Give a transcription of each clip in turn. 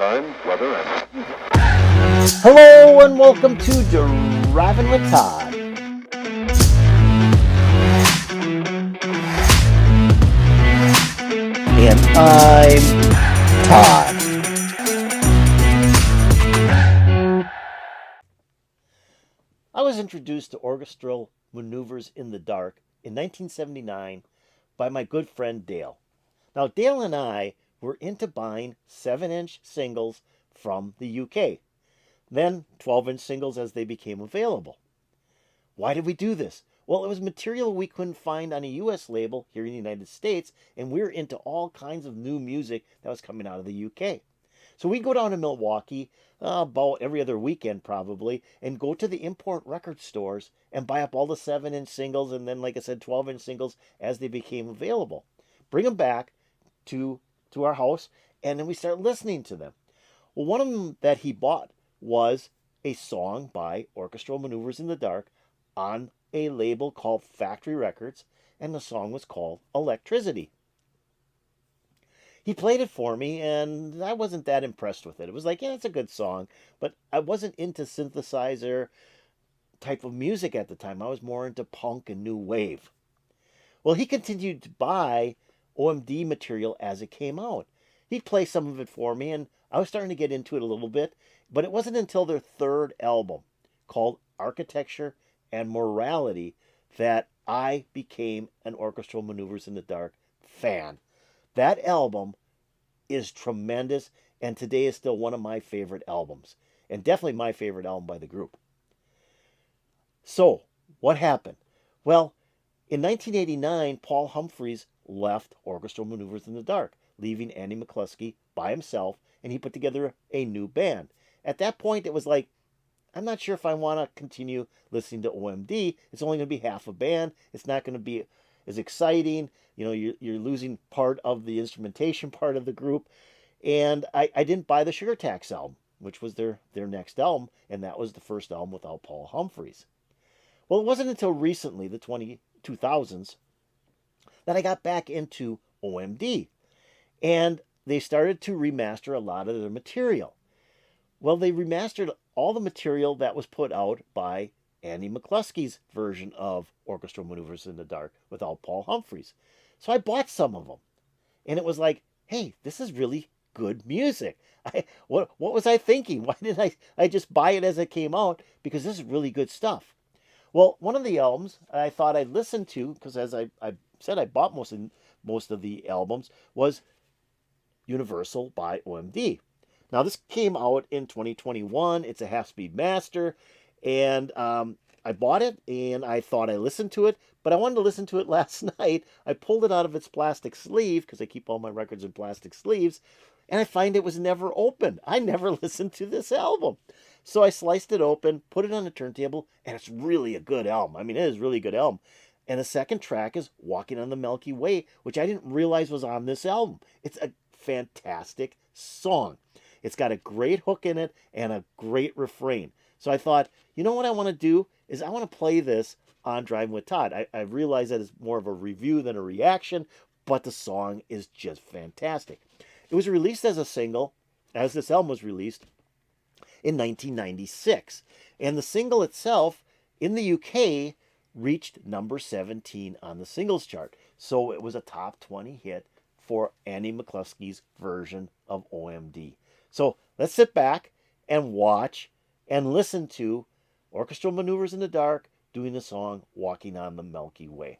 time, weather, and... Hello and welcome to Driving with Todd. And I'm Todd. I was introduced to Orchestral Manoeuvres in the Dark in 1979 by my good friend Dale. Now, Dale and I were into buying 7-inch singles from the UK, then 12-inch singles as they became available. Why did we do this? Well, it was material we couldn't find on a US label here in the United States, and we were into all kinds of new music that was coming out of the UK. So we'd go down to Milwaukee about every other weekend probably, and go to the import record stores and buy up all the 7-inch singles and then, like I said, 12-inch singles as they became available. Bring them back to our house, and then we start listening to them. Well, one of them that he bought was a song by Orchestral Manoeuvres in the Dark on a label called Factory Records, and the song was called Electricity. He played it for me, and I wasn't that impressed with it. It was like, yeah, it's a good song, but I wasn't into synthesizer type of music at the time. I was more into punk and new wave. Well, he continued to buy OMD material as it came out. He'd play some of it for me, and I was starting to get into it a little bit, but it wasn't until their third album, called Architecture and Morality, that I became an Orchestral Manoeuvres in the Dark fan. That album is tremendous, and today is still one of my favorite albums, and definitely my favorite album by the group. So, what happened? Well, in 1989, Paul Humphreys left Orchestral Manoeuvres in the Dark, leaving Andy McCluskey by himself, and he put together a new band. At that point, it was like, I'm not sure if I want to continue listening to OMD. It's only going to be half a band. It's not going to be as exciting. You know, you're losing part of the instrumentation part of the group. And I didn't buy the Sugar Tax album, which was their next album, and that was the first album without Paul Humphreys. Well, it wasn't until recently, the 2000s, that I got back into OMD. And they started to remaster a lot of their material. Well, they remastered all the material that was put out by Andy McCluskey's version of Orchestral Manoeuvres in the Dark without Paul Humphreys. So I bought some of them. And it was like, hey, this is really good music. What was I thinking? Why didn't I just buy it as it came out? Because this is really good stuff. Well, one of the albums I thought I'd listen to, because as I said, I bought most of the albums, was Universal by OMD. Now, this came out in 2021. It's a half-speed master, and I bought it, and I thought I listened to it, but I wanted to listen to it last night. I pulled it out of its plastic sleeve, because I keep all my records in plastic sleeves, and I find it was never open. I never listened to this album. So I sliced it open, put it on the turntable, and it's really a good album. I mean, it is a really good album. And the second track is Walking on the Milky Way, which I didn't realize was on this album. It's a fantastic song. It's got a great hook in it and a great refrain. So I thought, you know what I want to do is I want to play this on Driving with Todd. I realize that it's more of a review than a reaction, but the song is just fantastic. It was released as a single, as this album was released, in 1996. And the single itself, in the UK, reached number 17 on the singles chart. So it was a top 20 hit for Andy McCluskey's version of OMD. So let's sit back and watch and listen to Orchestral Manoeuvres in the Dark doing the song Walking on the Milky Way.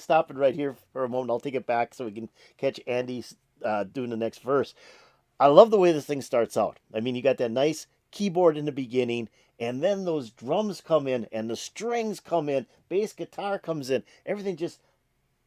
stop it right here for a moment. I'll take it back so we can catch Andy doing the next verse. I love the way this thing starts out. I mean, you got that nice keyboard in the beginning, and then those drums come in, and the strings come in, bass guitar comes in. Everything just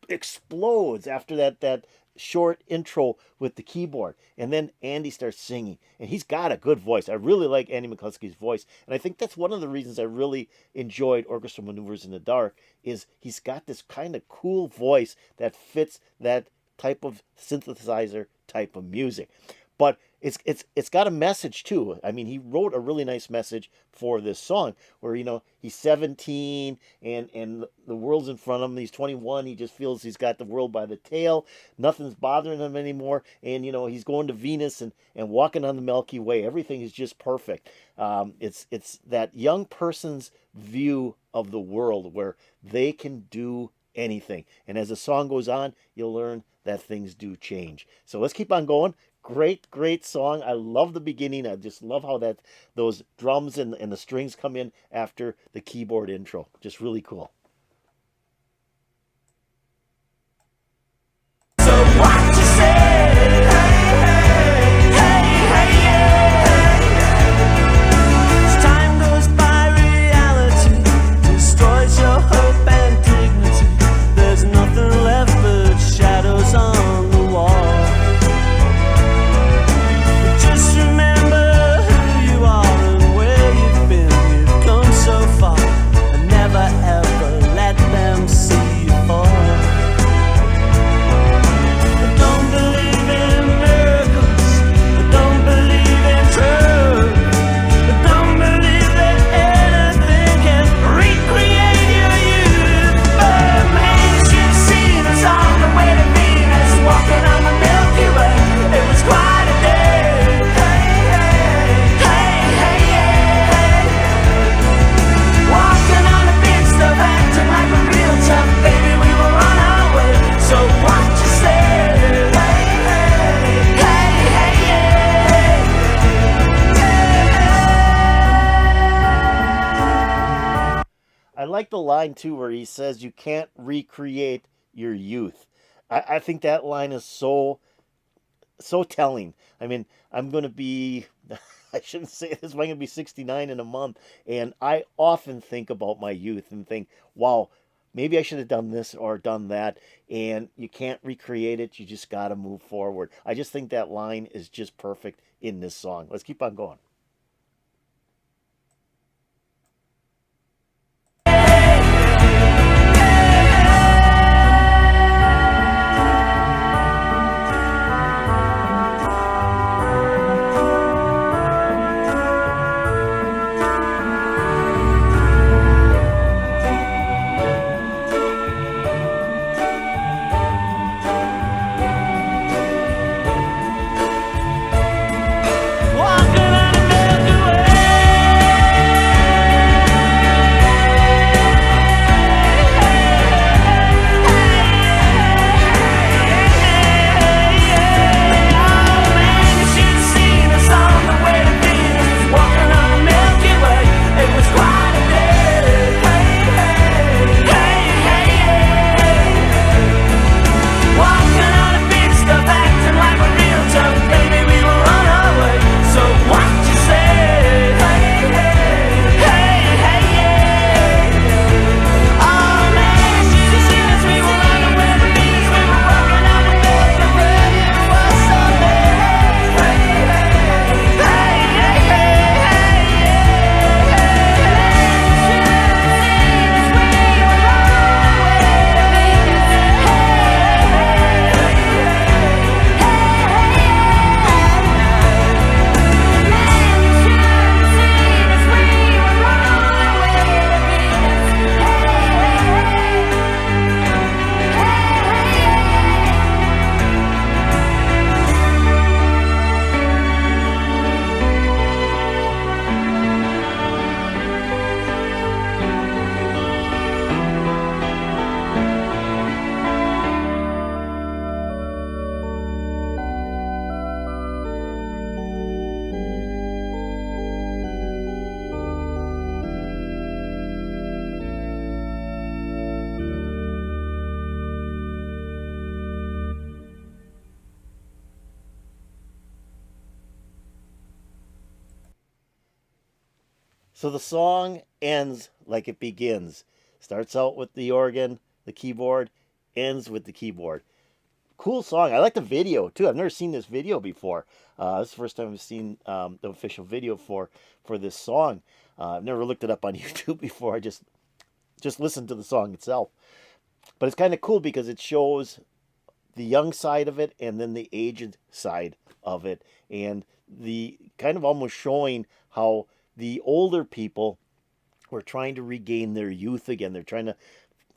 explodes after that short intro with the keyboard. And then Andy starts singing, and he's got a good voice. I really like Andy McCluskey's voice, and I think that's one of the reasons I really enjoyed Orchestral Maneuvers in the Dark is he's got this kind of cool voice that fits that type of synthesizer type of music. But it's got a message too. I mean, he wrote a really nice message for this song where, he's 17 and the world's in front of him. He's 21. He just feels he's got the world by the tail. Nothing's bothering him anymore. And, he's going to Venus and walking on the Milky Way. Everything is just perfect. It's that young person's view of the world where they can do anything. And as the song goes on, you'll learn that things do change. So let's keep on going. Great song. I love the beginning. I just love how those drums and the strings come in after the keyboard intro. Just really cool. So what you say? As time goes by, reality destroys your hope and dignity. There's nothing left but shadows on the wall. I like the line too where he says you can't recreate your youth. I think that line is so telling. I mean, I'm going to be, I shouldn't say this, but I'm going to be 69 in a month. And I often think about my youth and think, wow, maybe I should have done this or done that. And you can't recreate it. You just got to move forward. I just think that line is just perfect in this song. Let's keep on going. Walking on a So the song ends like it begins. Starts out with the organ, the keyboard, ends with the keyboard. Cool song. I like the video too. I've never seen this video before. This is the first time I've seen the official video for this song. I've never looked it up on YouTube before. I just listened to the song itself. But it's kind of cool because it shows the young side of it and then the aged side of it, and the kind of almost showing how the older people were trying to regain their youth again. They're trying to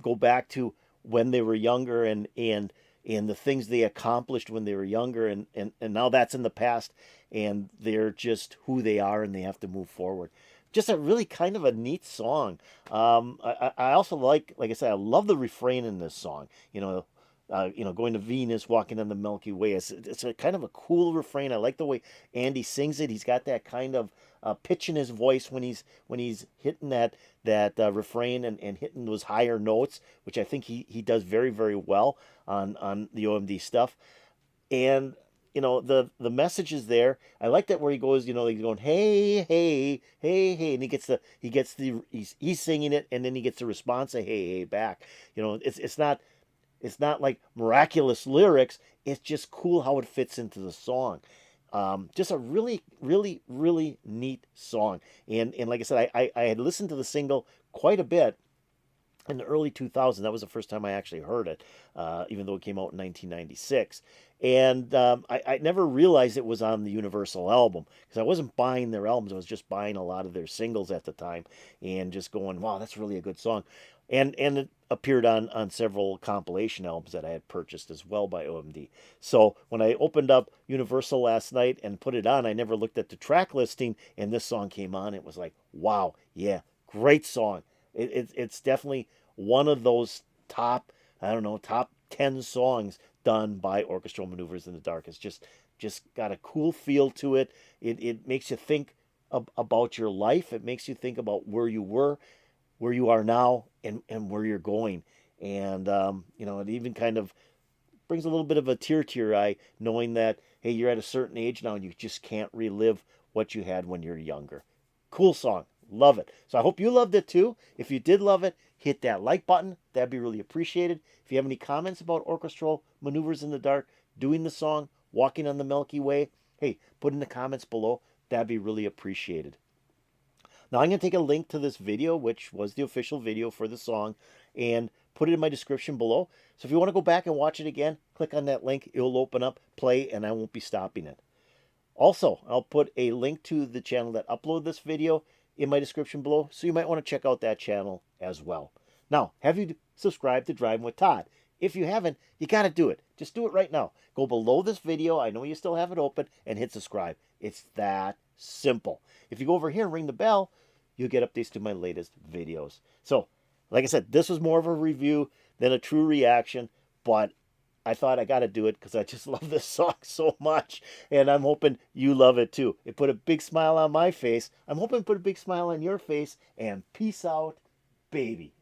go back to when they were younger, and the things they accomplished when they were younger, and now that's in the past, and they're just who they are and they have to move forward. Just a really kind of a neat song. I also like I said, I love the refrain in this song. Going to Venus, walking on the Milky Way. It's a kind of a cool refrain. I like the way Andy sings it. He's got that kind of pitch in his voice when he's hitting that refrain and hitting those higher notes, which I think he does very, very well on the OMD stuff. And the message is there. I like that where he goes, he's going, hey, hey, hey, hey, and he's singing it, and then he gets the response of hey, hey back. It's not like miraculous lyrics. It's just cool how it fits into the song. Just a really, really, really neat song. And like I said, I had listened to the single quite a bit in the early 2000s. That was the first time I actually heard it, even though it came out in 1996. And I never realized it was on the Universal album because I wasn't buying their albums. I was just buying a lot of their singles at the time and just going, wow, that's really a good song. And it appeared on several compilation albums that I had purchased as well by OMD. So when I opened up Universal last night and put it on, I never looked at the track listing, and this song came on. It was like, wow, yeah, great song. It's definitely one of those top 10 songs done by Orchestral Manoeuvres in the Dark. It's just got a cool feel to it. It makes you think about your life. It makes you think about where you were, where you are now, and where you're going. And it even kind of brings a little bit of a tear to your eye, knowing that, hey, you're at a certain age now and you just can't relive what you had when you're younger. Cool song. Love it. So I hope you loved it too. If you did love it, hit that like button. That'd be really appreciated. If you have any comments about Orchestral Manoeuvres in the Dark, doing the song, walking on the Milky Way, hey, put in the comments below. That'd be really appreciated. Now I'm going to take a link to this video, which was the official video for the song, and put it in my description below. So if you want to go back and watch it again, click on that link. It'll open up, play, and I won't be stopping it. Also, I'll put a link to the channel that uploaded this video in my description below, so you might want to check out that channel as well. Now, have you subscribed to Driving with Todd? If you haven't, you got to do it. Just do it right now. Go below this video. I know you still have it open, and hit subscribe. It's that simple. If you go over here and ring the bell, you'll get updates to my latest videos. So, like I said, this was more of a review than a true reaction, but I thought I got to do it because I just love this song so much, and I'm hoping you love it too. It put a big smile on my face. I'm hoping it put a big smile on your face, and peace out, baby.